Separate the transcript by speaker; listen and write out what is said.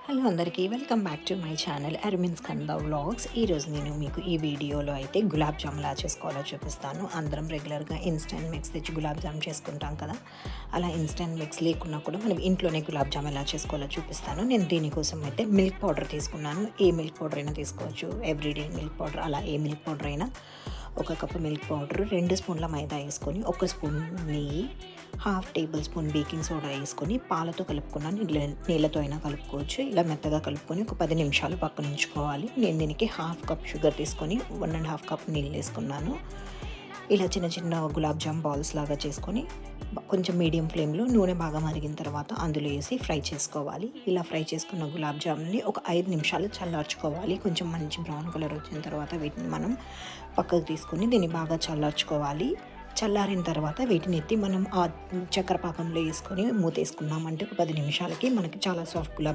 Speaker 1: Hello అందరికీ welcome back to my channel అర్మిన్స్ కంద వ్లాగ్స్. ఈరోజు నేను మీకు ఈ వీడియోలో అయితే గులాబ్ జామ్ ఎలా చేసుకోవాలో చూపిస్తాను. అందరం రెగ్యులర్గా ఇన్స్టెంట్ మిక్స్ తెచ్చి గులాబ్ జామ్ చేసుకుంటాం కదా, అలా ఇన్స్టెంట్ మిక్స్ లేకున్నా కూడా మనం ఇంట్లోనే గులాబ్ జామ్ ఎలా చేసుకోవాలో చూపిస్తాను. నేను దీనికోసం అయితే మిల్క్ పౌడర్ తీసుకున్నాను. ఏ మిల్క్ పౌడర్ అయినా తీసుకోవచ్చు, ఎవ్రీడే మిల్క్ పౌడర్, అలా ఏ మిల్క్ పౌడర్ అయినా. ఒక కప్పు మిల్క్ పౌడర్, 2 స్పూన్ల మైదా వేసుకొని, 1 స్పూన్ నెయ్యి, 1/2 టేబుల్ స్పూన్ బేకింగ్ సోడా వేసుకొని పాలతో కలుపుకున్నాను. నీళ్ళతో అయినా కలుపుకోవచ్చు. ఇలా మెత్తగా కలుపుకొని ఒక 10 నిమిషాలు పక్కన ఉంచుకోవాలి. నేను దీనికి 1/2 కప్ షుగర్ తీసుకొని 1.5 కప్ నీళ్ళు వేసుకున్నాను. ఇలా చిన్న చిన్న గులాబ్ జామ్ బాల్స్ లాగా చేసుకొని కొంచెం మీడియం ఫ్లేమ్లో నూనె బాగా మరిగిన తర్వాత అందులో వేసి ఫ్రై చేసుకోవాలి. ఇలా ఫ్రై చేసుకున్న గులాబ్ జామ్ని ఒక 5 నిమిషాలు చల్లార్చుకోవాలి. కొంచెం మంచి బ్రౌన్ కలర్ వచ్చిన తర్వాత వీటిని మనం పక్కకు తీసుకొని దీన్ని బాగా చల్లార్చుకోవాలి. చల్లారిన తర్వాత వీటిని ఎత్తి మనం ఆ చక్కెర పాకంలో వేసుకొని మూతేసుకున్నామంటే ఒక 10 నిమిషాలకి మనకి చాలా సాఫ్ట్ గులాబ్